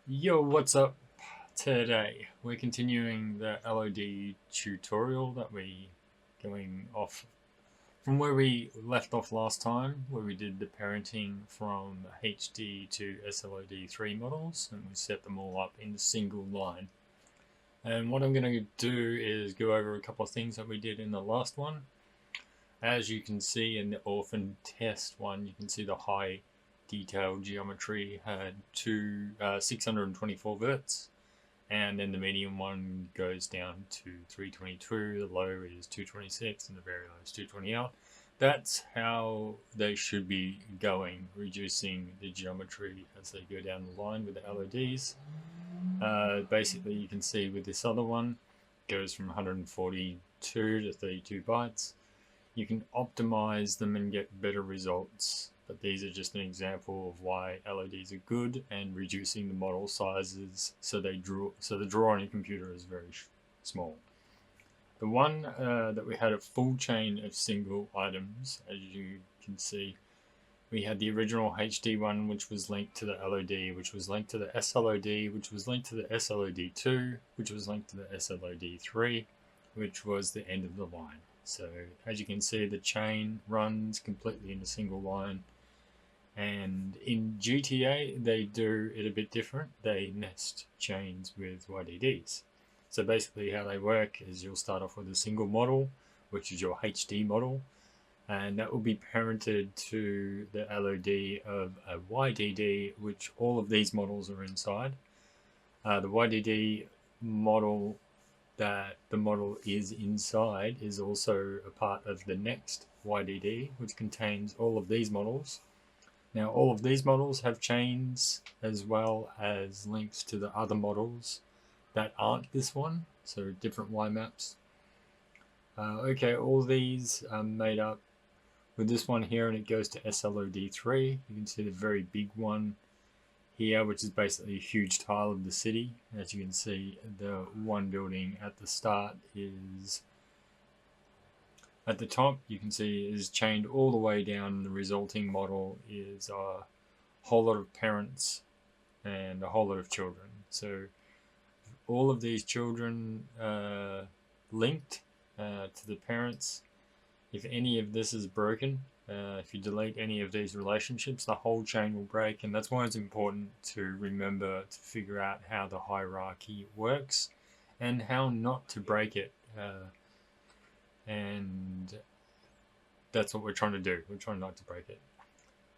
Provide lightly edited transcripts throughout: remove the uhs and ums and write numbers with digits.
Yo, what's up? Today we're continuing the LOD tutorial that we going off from where we left off last time, where we did the parenting from HD to SLOD3 models, and we set them all up in a single line. And what I'm going to do is go over a couple of things that we did in the last one. As you can see in the orphan test one, you can see the high detailed geometry had 624 verts, and then the medium one goes down to 322, the low is 226, and the very low is 220 out. That's how they should be going, reducing the geometry as they go down the line with the LODs. Basically, you can see with this other one, it goes from 142 to 32 bytes. You can optimize them and get better results, but these are just an example of why LODs are good and reducing the model sizes so the draw on your computer is very small. The one that we had a full chain of single items, as you can see, we had the original HD one, which was linked to the LOD, which was linked to the SLOD, which was linked to the SLOD2, which was linked to the SLOD3, which was the end of the line. So as you can see, the chain runs completely in a single line. And in GTA, they do it a bit different. They nest chains with YDDs. So basically how they work is you'll start off with a single model, which is your HD model, and that will be parented to the LOD of a YDD, which all of these models are inside. The YDD model that the model is inside is also a part of the next YDD, which contains all of these models. Now, all of these models have chains as well as links to the other models that aren't this one, so different Y maps. Okay, all these are made up with this one here, and it goes to SLOD3. You can see the very big one here, which is basically a huge tile of the city. As you can see, the one building at the start is at the top, you can see is chained all the way down. The resulting model is a whole lot of parents and a whole lot of children. So all of these children linked to the parents. If any of this is broken, if you delete any of these relationships, the whole chain will break, and that's why it's important to remember to figure out how the hierarchy works and how not to break it. And that's what we're trying to do. We're trying not to break it.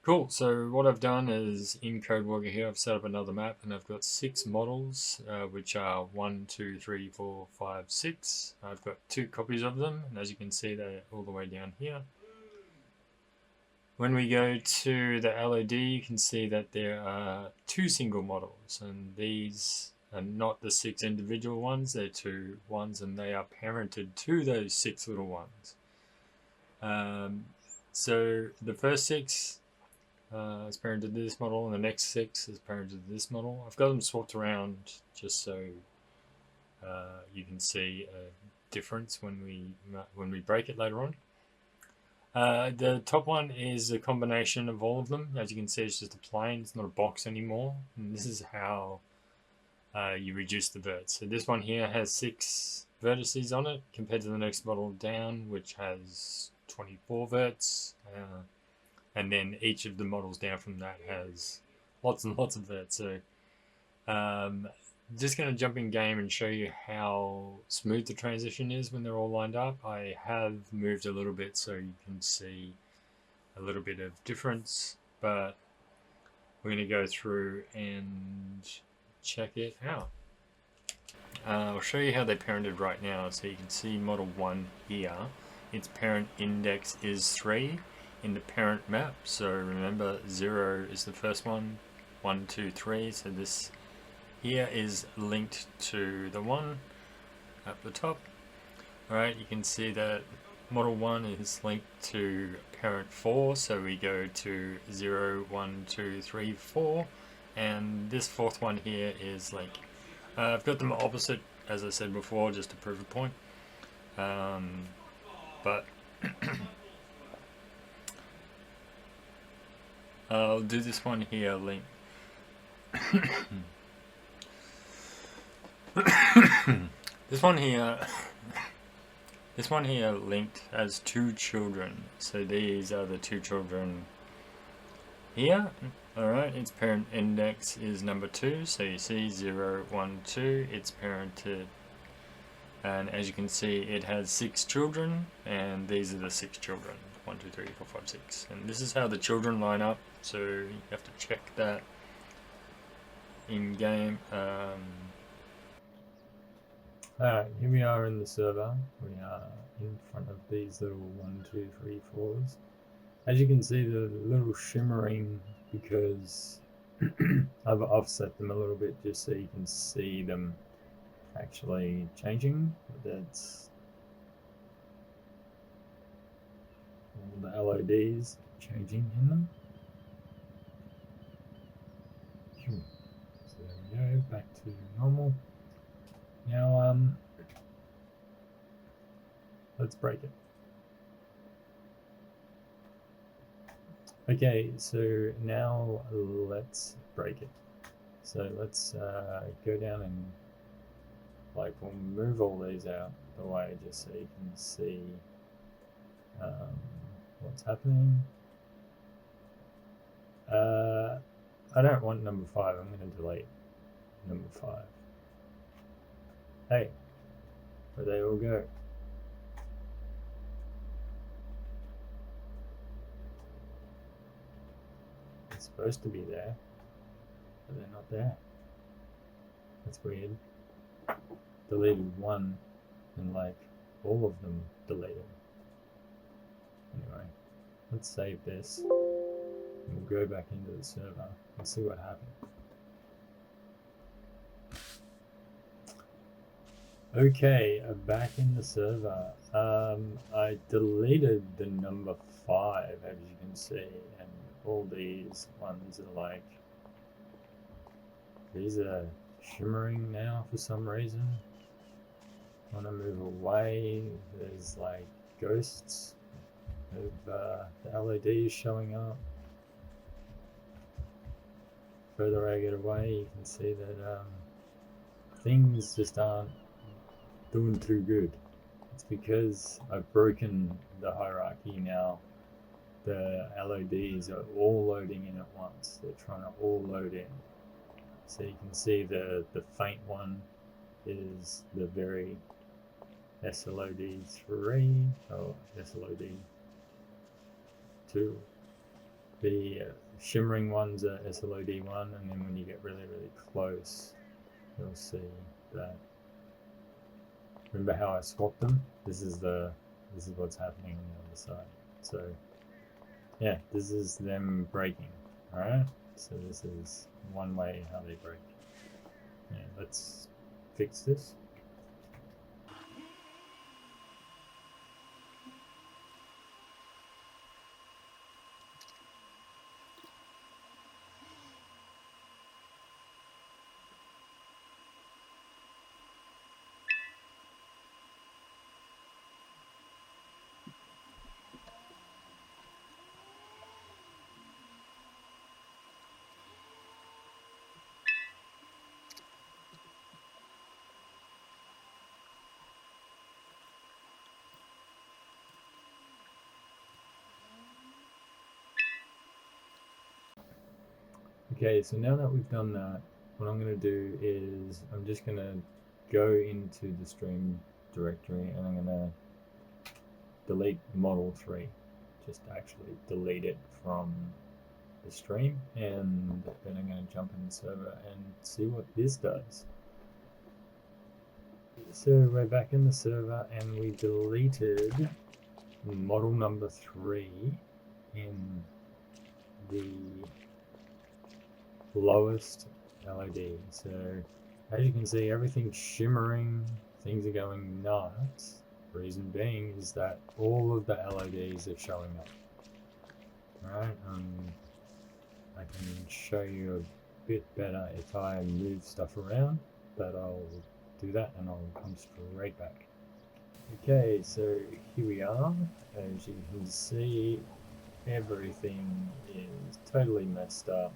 Cool, so what I've done is in Codewalker here, I've set up another map, and I've got 6 models, which are 1, 2, 3, 4, 5, 6. I've got 2 copies of them, and as you can see, they're all the way down here. When we go to the LOD, you can see that there are 2 single models, and these are not the 6 individual ones, they're 2 ones, and they are parented to those 6 little ones. So the first 6 is parented to this model, and the next 6 is parented to this model. I've got them swapped around just so you can see a difference when we break it later on. The top one is a combination of all of them. As you can see, it's just a plane, it's not a box anymore. And this is how you reduce the verts. So this one here has 6 vertices on it compared to the next model down, which has 24 verts. And then each of the models down from that has lots and lots of verts. So just going to jump in game and show you how smooth the transition is when they're all lined up. I have moved a little bit so you can see a little bit of difference, but we're going to go through and check it out. I'll show you how they parented right now. So you can see model 1 here. Its parent index is 3 in the parent map. So remember, 0 is the first one, 1, 2, 3. So this here is linked to the one at the top. Alright, you can see that model 1 is linked to parent 4, so we go to 0, 1, 2, 3, 4, and this 4th one here is linked. I've got them opposite, as I said before, just to prove a point. But I'll do this one here, link. This one here, this one here linked as 2 children. So these are the 2 children here. Alright, its parent index is number 2, so you see 0, 1, 2, it's parented. And as you can see, it has 6 children, and these are the 6 children. 1, 2, 3, 4, 5, 6. And this is how the children line up, so you have to check that in game. Alright, here we are in the server. We are in front of these little 1, 2, 3, 4s. As you can see, the little shimmering, because I've offset them a little bit just so you can see them actually changing. That's all the LODs changing in them. So there we go, back to normal. Now let's break it. Okay, so now let's break it. So let's go down and we'll move all these out the way just so you can see what's happening. I don't want number 5, I'm going to delete number 5. Hey, where they all go? They're supposed to be there, but they're not there. That's weird. Deleted 1 and all of them deleted. Anyway, let's save this and we'll go back into the server and see what happens. Okay, back in the server. I deleted the number 5, as you can see, and all these ones are these are shimmering now for some reason. When I move away, there's ghosts of the LEDs showing up. Further I get away, you can see that things just aren't doing too good. It's because I've broken the hierarchy now. The LODs are all loading in at once. They're trying to all load in. So you can see the faint one is the very SLOD3 or SLOD2. The shimmering ones are SLOD1, and then when you get really, really close, you'll see that. Remember how I swapped them? This is what's happening on the other side. So yeah, this is them breaking. Alright? So this is one way how they break. Yeah, let's fix this. Okay, so now that we've done that, what I'm going to do is I'm just going to go into the stream directory and I'm going to delete model 3. Just actually delete it from the stream, and then I'm going to jump in the server and see what this does. So we're back in the server and we deleted model number 3 in the lowest LOD. So as you can see, everything's shimmering, things are going nuts. Reason being is that all of the LODs are showing up. Alright, I can show you a bit better if I move stuff around, but I'll do that and I'll come straight back. Okay, so here we are. As you can see, everything is totally messed up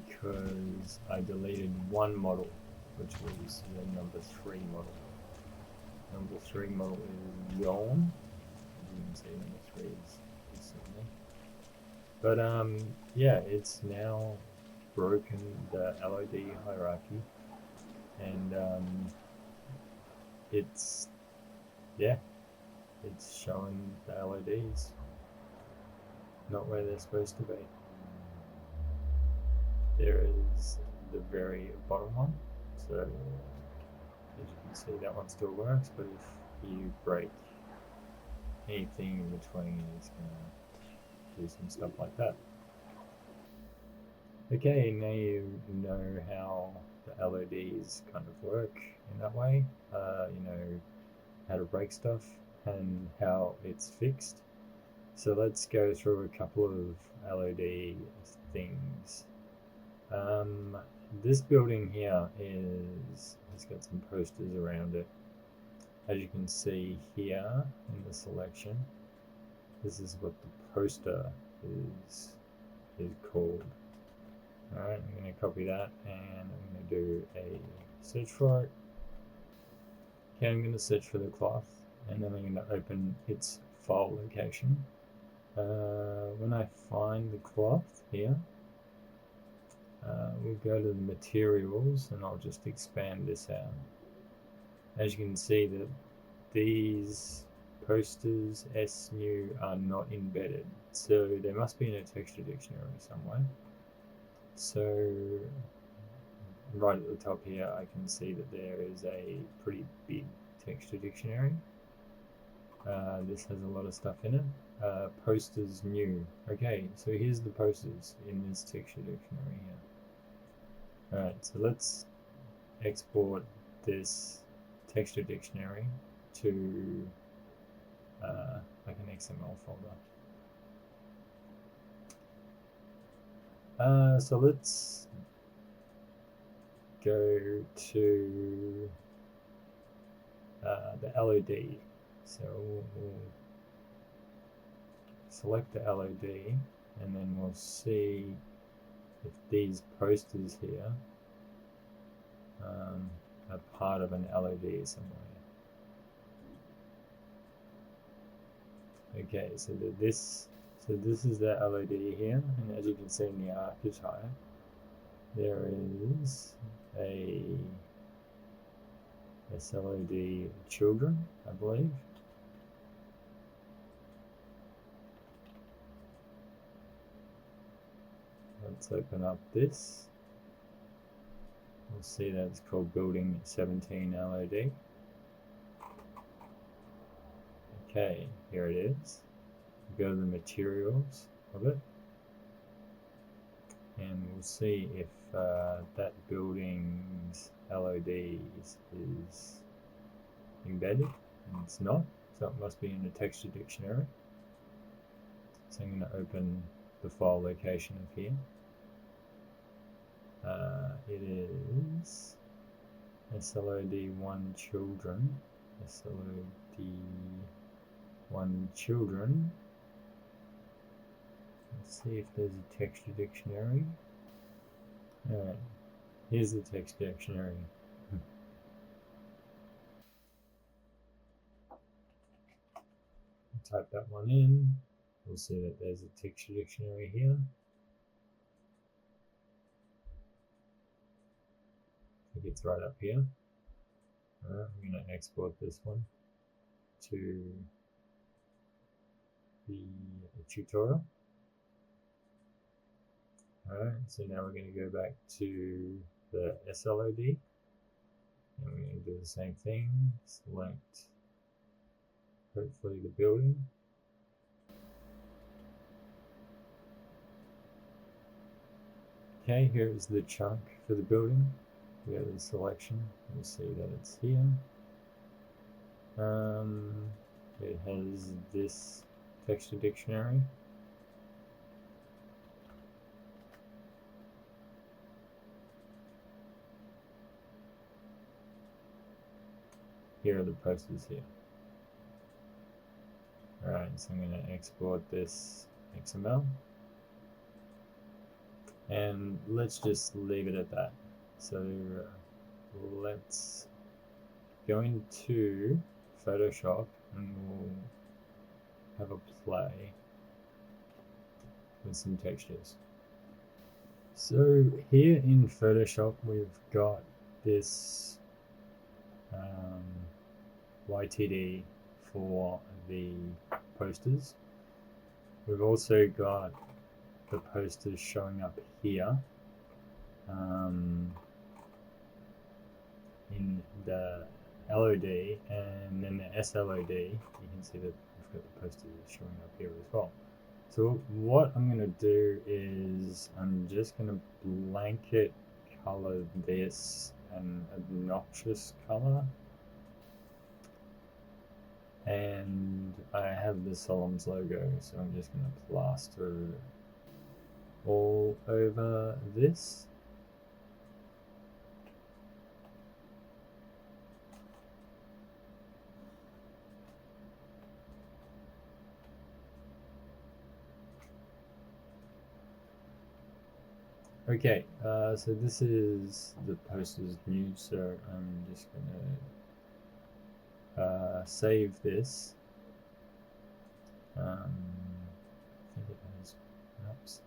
because I deleted one model which was the number 3 model. Number 3 model is yawn. You can see number 3 is something. But yeah, it's now broken the LOD hierarchy, and it's showing the LODs not where they're supposed to be. There is the very bottom one, so as you can see that one still works, but if you break anything in between, it's going to do some stuff like that. Okay, now you know how the LODs kind of work in that way. You know how to break stuff and how it's fixed. So let's go through a couple of LOD things. This building here has got some posters around it. As you can see here in the selection, this is what the poster is called. Alright, I'm going to copy that and I'm going to do a search for it. Okay, I'm going to search for the cloth and then I'm going to open its file location. When I find the cloth here, we'll go to the materials and I'll just expand this out. As you can see, that these posters S new are not embedded, so they must be in a texture dictionary somewhere. So right at the top here, I can see that there is a pretty big texture dictionary. This has a lot of stuff in it. Posters new. Okay, so here's the posters in this texture dictionary here. Alright, so let's export this texture dictionary to like an XML folder. So let's go to the LOD. So we'll select the LOD and then we'll see if these posters here are part of an LOD somewhere. Okay, so this is the LOD here, and as you can see in the archetype, there is a LOD children, I believe. Let's open up this. We'll see that it's called Building 17 LOD. Okay, here it is. Go to the materials of it, and we'll see if that building's LOD is embedded, and it's not, so it must be in the texture dictionary. So I'm going to open the file location of here. It is SLOD1 children, SLOD1 children. Let's see if there's a texture dictionary. Alright, here's the text dictionary. Type that one in. We'll see that there's a texture dictionary here. I think it's right up here. Alright, I'm going to export this one to the tutorial. Alright, so now we're going to go back to the SLOD, and we're going to do the same thing. Select, hopefully, the building. Okay, here's the chunk for the building. We go to the selection, we'll see that it's here. It has this texture dictionary. Here are the posters here. Alright, so I'm going to export this XML. And let's just leave it at that. So let's go into Photoshop and we'll have a play with some textures. So here in Photoshop we've got this YTD for the posters. We've also got the posters showing up here in the LOD, and then the SLOD, you can see that we've got the posters showing up here as well. So what I'm going to do is I'm just going to blanket color this an obnoxious color, and I have the Sollumz logo, so I'm just going to plaster all over this. Okay, so this is the poster's new, so I'm just gonna save this. I think it has maps.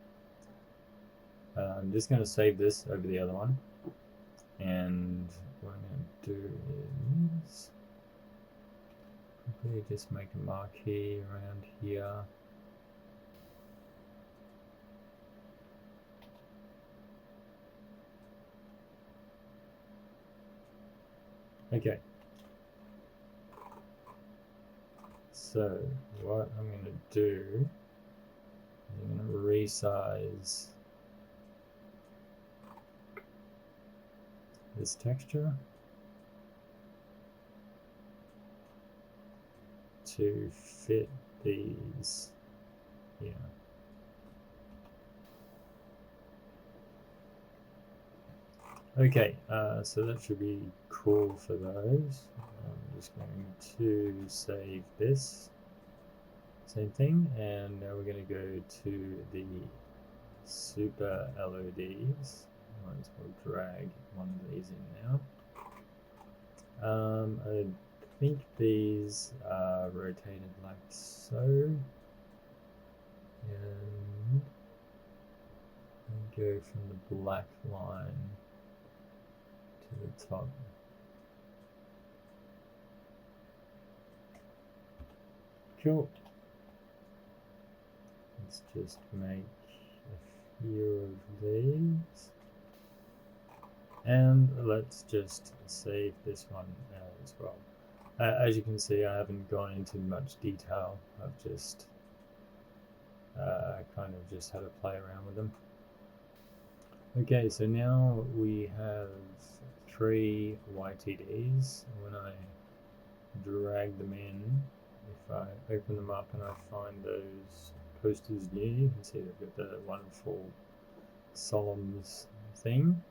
I'm just gonna save this over the other one, and what I'm gonna do is quickly just make a marquee around here. Okay, so what I'm going to do is I'm going to resize this texture to fit these here. Okay, so that should be cool for those. I'm just going to save this, same thing, and now we're going to go to the super LODs. Might as well drag one of these in now. I think these are rotated like so, and go from the black line to the top. Cool. Let's just make a few of these, and let's just save this one as well. As you can see, I haven't gone into much detail. I've just kind of just had a play around with them. Okay, so now we have 3 YTDs. When I drag them in, if I open them up and I find those posters new, you can see they've got the wonderful Sollumz thing.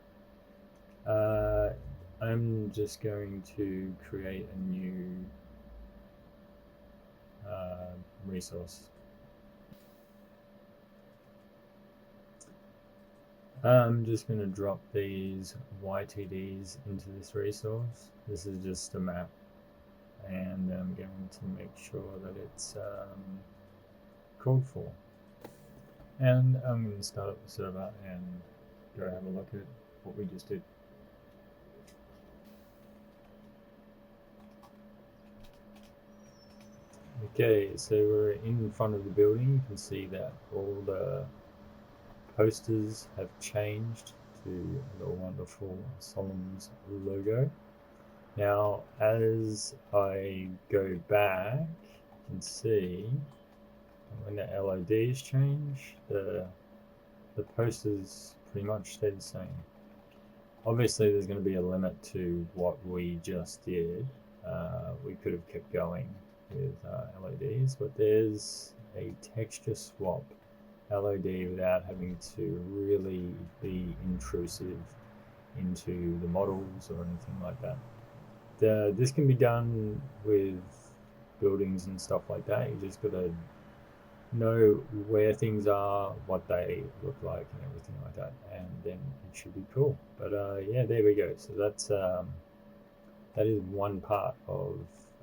I'm just going to create a new resource. I'm just going to drop these YTDs into this resource. This is just a map, and I'm going to make sure that it's called for. And I'm going to start up the server and go have a look at what we just did. Okay, so we're in front of the building. You can see that all the posters have changed to the wonderful Sollumz logo. Now, as I go back, you can see when the LODs change, the posters pretty much stay the same. Obviously, there's going to be a limit to what we just did. We could have kept going with LODs, but there's a texture swap LOD without having to really be intrusive into the models or anything like that. This can be done with buildings and stuff like that. You just got to know where things are, what they look like, and everything like that, and then it should be cool. But yeah, there we go. So that is one part of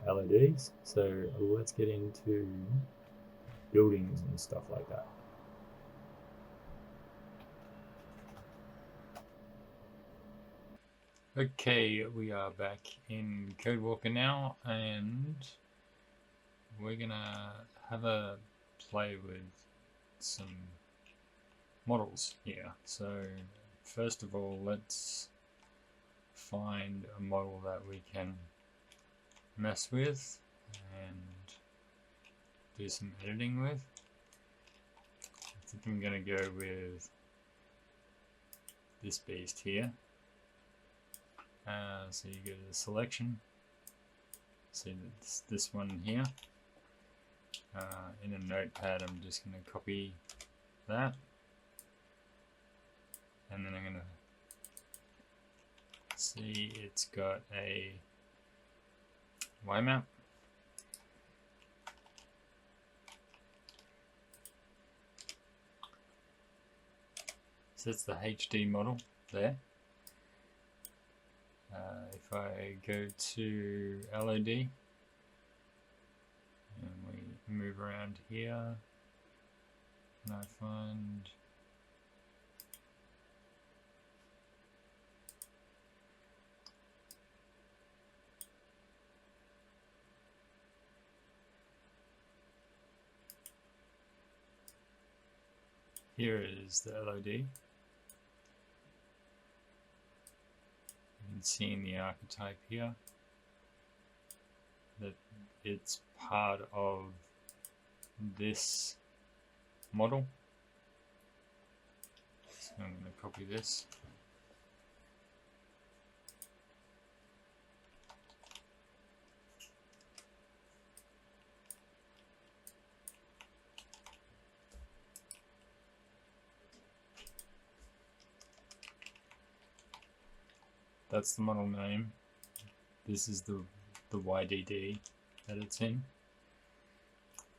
LODs. So let's get into buildings and stuff like that. Okay, we are back in Codewalker now, and we're gonna have a play with some models here. So first of all, let's find a model that we can mess with and do some editing with. I think I'm gonna go with this beast here. So you go to the selection, see this one here. In a notepad, I'm just going to copy that, and then I'm going to see it's got a Y map. So it's the HD model there. If I go to LOD and we move around here, and I find here is the LOD. You can see in the archetype here that it's part of this model. So I'm going to copy this. That's the model name. This is the YDD that it's in,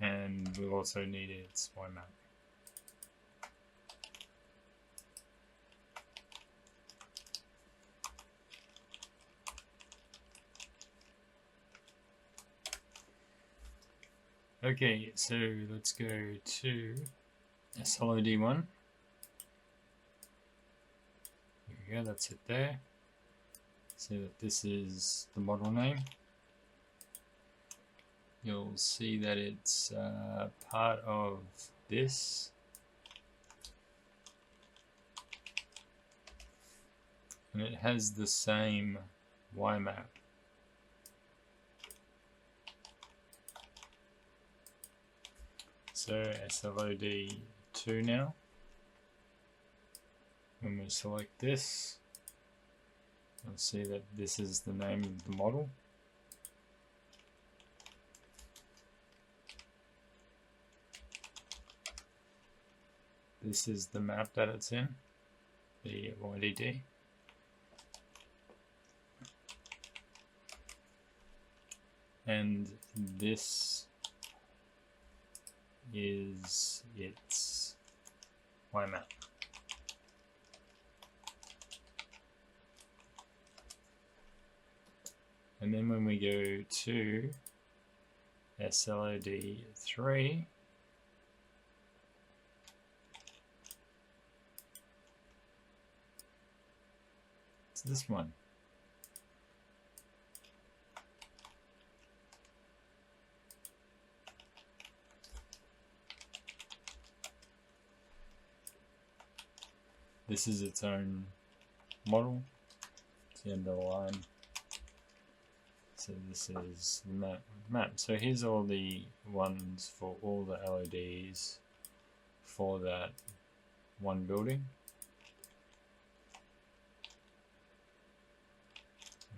and we'll also need its Y map. Okay, so let's go to SLOD1. There we go, that's it there. So that this is the model name. You'll see that it's part of this. And it has the same Y map. So SLOD2 now. When we select this, you'll see that this is the name of the model. This is the map that it's in, the YDD. And this is its Y map. And then when we go to SLOD3, it's this one. This is its own model. It's the end of the line. So this is the map. So here's all the ones for all the LODs for that one building.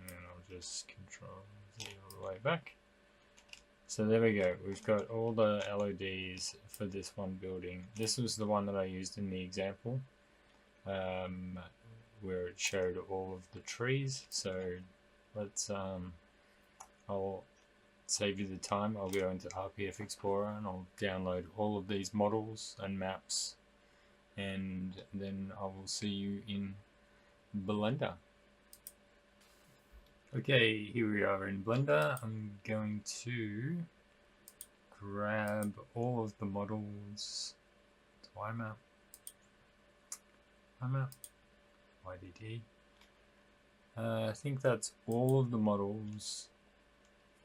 And I'll just Control Z all the way back. So there we go. We've got all the LODs for this one building. This was the one that I used in the example, where it showed all of the trees. So let's I'll save you the time, I'll go into RPF Explorer and I'll download all of these models and maps, and then I will see you in Blender. Okay, here we are in Blender. I'm going to grab all of the models. YMap, YDD. I think that's all of the models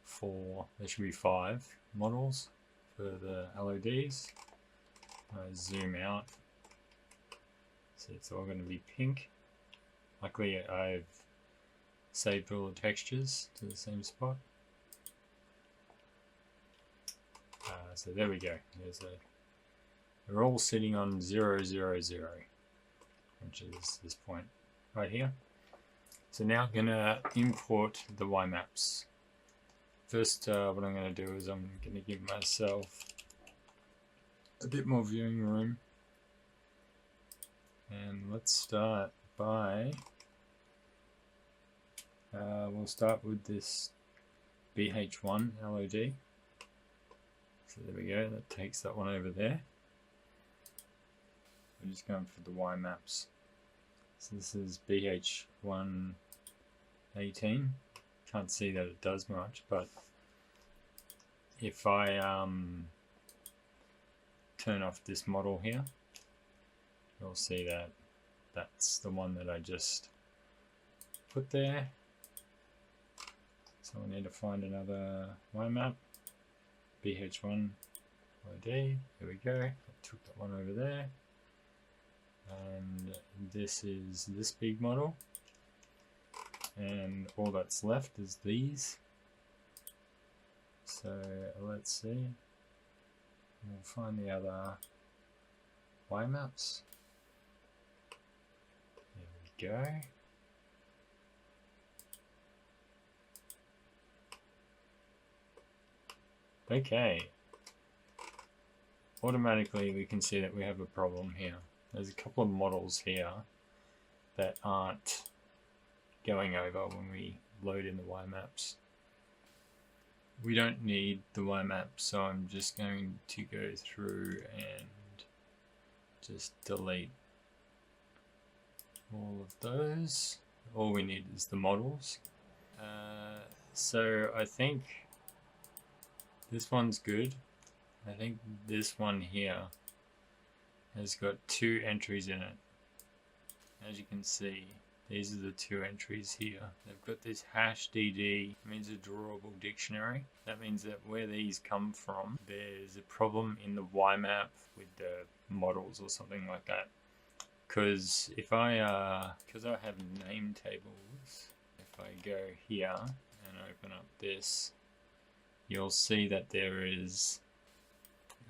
for, there should be 5 models for the LODs. I zoom out, so it's all going to be pink. Luckily I've saved all the textures to the same spot. So there we go. They're all sitting on 0, 0, 0, which is this point right here. So now I'm going to import the YMaps. First, what I'm going to do is I'm going to give myself a bit more viewing room. And let's start by, we'll start with this BH1 LOD. So there we go, that takes that one over there. We're just going for the YMaps. So this is BH1 18. Can't see that it does much, but if I turn off this model here, you'll see that that's the one that I just put there. So I need to find another YMap. BH1 LOD. Here we go. I took that one over there. And this is this big model. And all that's left is these. So let's see. We'll find the other YMaps. There we go. Okay. Automatically we can see that we have a problem here. There's a couple of models here that aren't going over when we load in the YMaps. We don't need the YMap, so I'm just going to go through and just delete all of those. All we need is the models. So I think this one's good. I think this one here has got 2 entries in it. As you can see, these are the 2 entries here. They've got this hash DD, means a drawable dictionary. That means that where these come from, there's a problem in the YMap with the models or something like that. Because if I have name tables, if I go here and open up this, you'll see that there is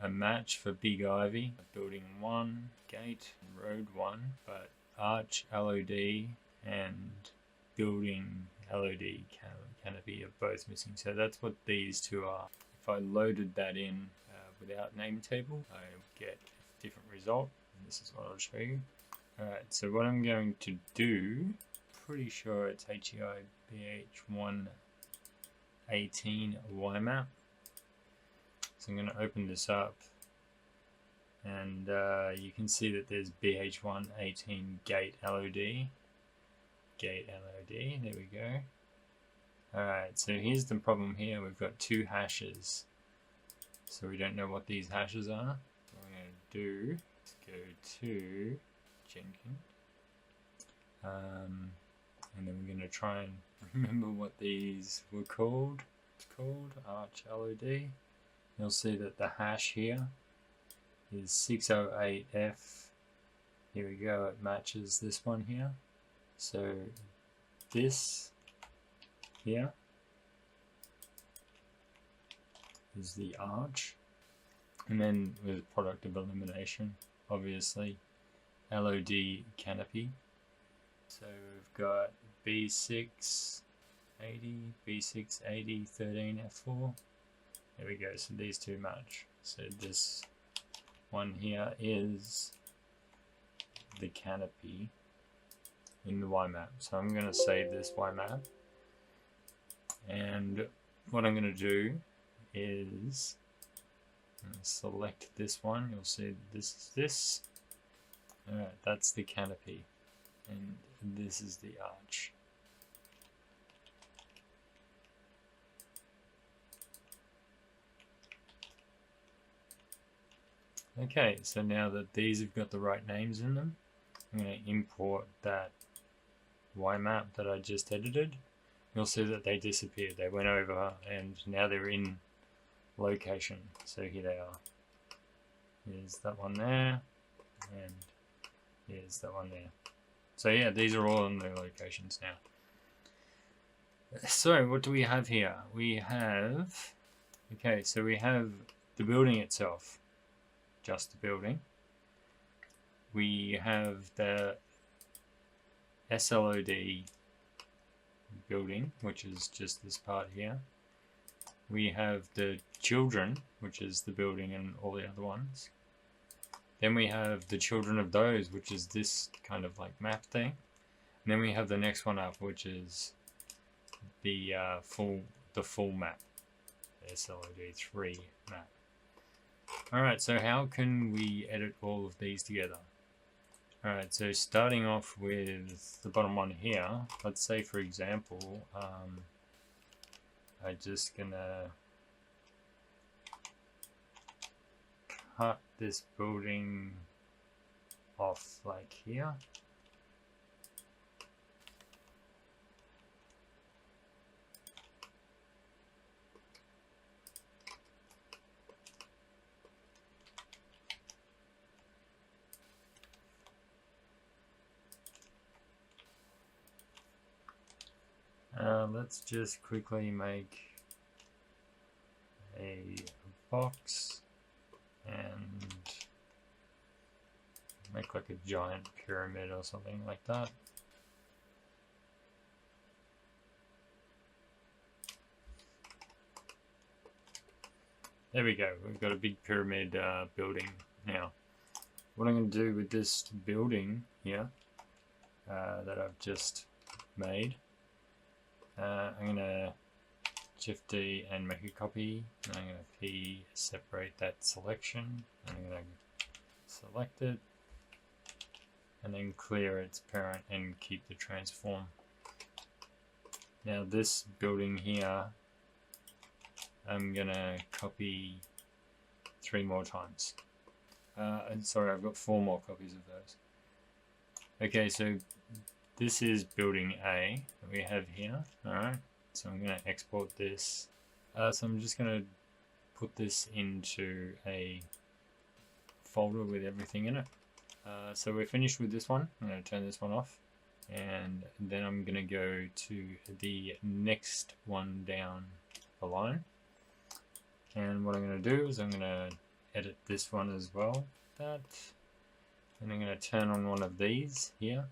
a match for Big Ivy, Building 1, Gate, Road 1, but Arch LOD and Building LOD Canopy are both missing. So that's what these 2 are. If I loaded that in without name table, I get a different result. And this is what I'll show you. Alright, so what I'm going to do, pretty sure it's HEI BH1 18 YMap. So I'm going to open this up, and you can see that there's BH1 18 Gate LOD. Gate LOD, there we go. Alright, so here's the problem here. We've got 2 hashes. So we don't know what these hashes are. What I'm going to do is go to Jenkins. And then we're going to try and remember what these were called. It's called Arch LOD. You'll see that the hash here is 608F. Here we go, it matches this one here. So this here is the arch. And then with product of elimination, obviously, LOD canopy. So we've got B680, B680, 13F4. There we go, so these 2 match. So this one here is the canopy in the YMap. So I'm going to save this YMap. And what I'm going to do is select this one. You'll see this is this. Alright, that's the canopy, and this is the arch. Okay, so now that these have got the right names in them, I'm going to import that Y map that I just edited. You'll see that they disappeared. They went over and now they're in location. So here they are. Here's that one there, and here's that one there. So yeah, these are all in their locations now. So what do we have here? We have, okay, so we have the building itself, just the building. We have the SLOD building, which is just this part here. We have the children, which is the building and all the other ones. Then we have the children of those, which is this kind of like map thing. And then we have the next one up, which is the full map, the SLOD3 map. Alright, so how can we edit all of these together? Alright, so starting off with the bottom one here, let's say for example, I'm just gonna cut this building off like here. Let's just quickly make a box and make like a giant pyramid or something like that. There we go, we've got a big pyramid building now. What I'm going to do with this building here that I've just made, I'm going to Shift D and make a copy, and I'm going to P separate that selection, and I'm going to select it, and then clear its parent and keep the transform. Now this building here, I'm going to copy 3 more times. And sorry, I've got 4 more copies of those. Okay, so this is building A that we have here. Alright, so I'm going to export this. So I'm just going to put this into a folder with everything in it. So we're finished with this one. I'm going to turn this one off. And then I'm going to go to the next one down the line. And what I'm going to do is I'm going to edit this one as well. And I'm going to turn on one of these here.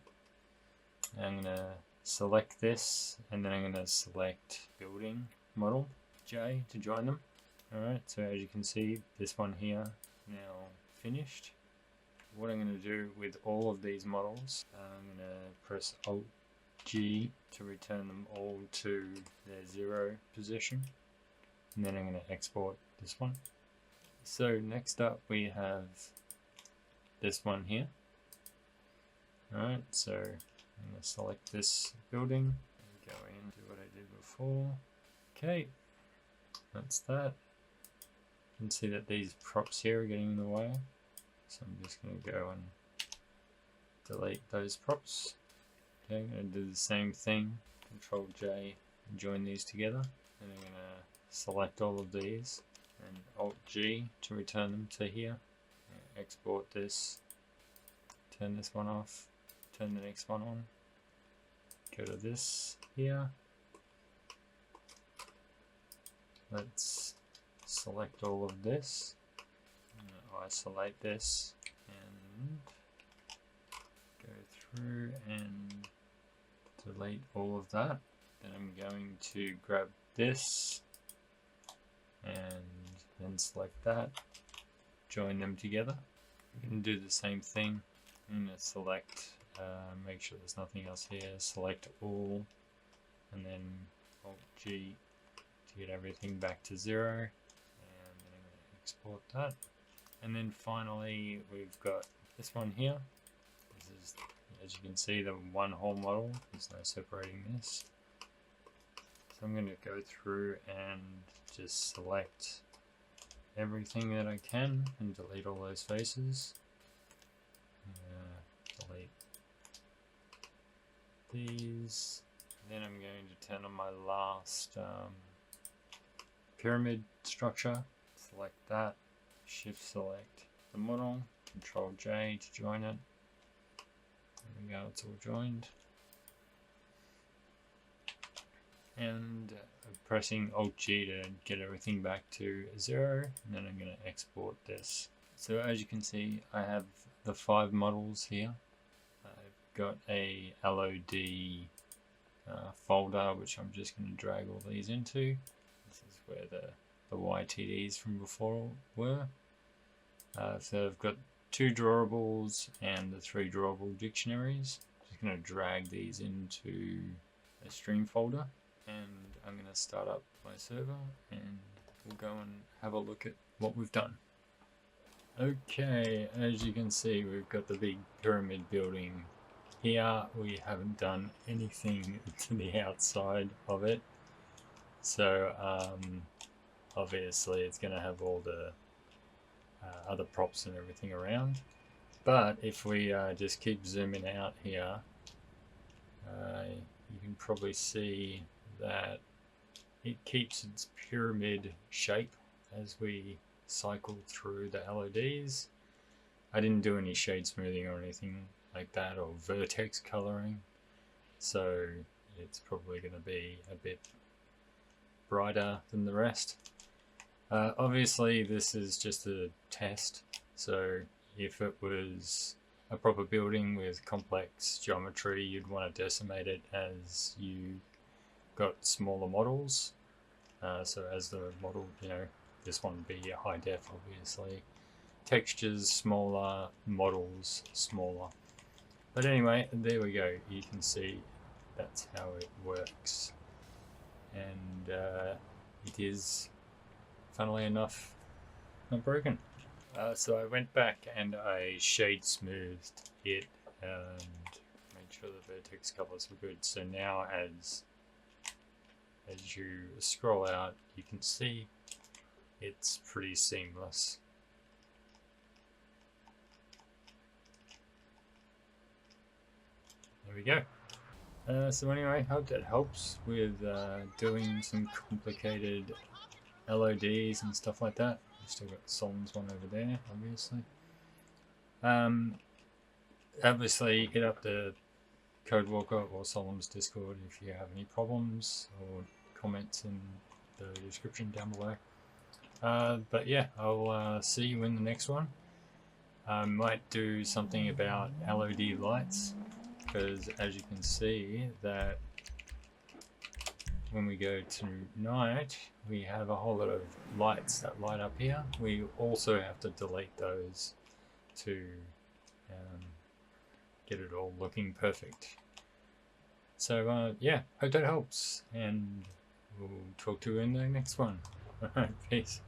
I'm going to select this, and then I'm going to select building model J to join them. Alright, so as you can see, this one here now finished. What I'm going to do with all of these models, I'm going to press Alt G to return them all to their 0 position, and then I'm going to export this one. So next up we have this one here. Alright, so I'm going to select this building and go in, do what I did before. Okay, that's that. You can see that these props here are getting in the way, so I'm just going to go and delete those props. Okay, I'm going to do the same thing, Control J, and join these together. And I'm going to select all of these and Alt G to return them to here. Export this, turn this one off, turn the next one on, go to this here. Let's select all of this, isolate this, and go through and delete all of that. Then I'm going to grab this and then select that, join them together. You can do the same thing. I'm going to select, make sure there's nothing else here, select all, and then Alt G to get everything back to 0, and then I'm going to export that. And then finally we've got this one here. This is, as you can see, the one whole model. There's no separating this. So I'm going to go through and just select everything that I can and delete all those faces. Delete these. Then I'm going to turn on my last pyramid structure. Select that. Shift select the model. Control J to join it. There we go, it's all joined. And pressing Alt G to get everything back to 0, and then I'm going to export this. So as you can see, I have the 5 models here. I've got a LOD folder, which I'm just going to drag all these into. This is where the YTDs from before were. So I've got 2 drawables and the 3 drawable dictionaries. Just going to drag these into a stream folder, and I'm going to start up my server and we'll go and have a look at what we've done. Okay, as you can see, we've got the big pyramid building here. We haven't done anything to the outside of it, so obviously it's going to have all the other props and everything around. But if we just keep zooming out here, you can probably see that it keeps its pyramid shape as we cycle through the LODs. I didn't do any shade smoothing or anything like that, or vertex coloring, so it's probably going to be a bit brighter than the rest. Obviously this is just a test, so if it was a proper building with complex geometry, you'd want to decimate it as you got smaller models. So as the model, this one would be a high def, obviously. Textures smaller, models smaller. But anyway, there we go. You can see that's how it works. And it is, funnily enough, not broken. So I went back and I shade smoothed it and made sure the vertex colors were good. So now as you scroll out, you can see it's pretty seamless. There we go. So anyway, hope that helps with doing some complicated LODs and stuff like that. We've still got Sollumz one over there, obviously. Obviously, hit up the Codewalker or Sollumz Discord if you have any problems, or comments in the description down below. But yeah, I'll see you in the next one. I might do something about LOD lights, because as you can see that when we go to night, we have a whole lot of lights that light up here. We also have to delete those to get it all looking perfect. So yeah, hope that helps, and we'll talk to you in the next one. Alright, peace.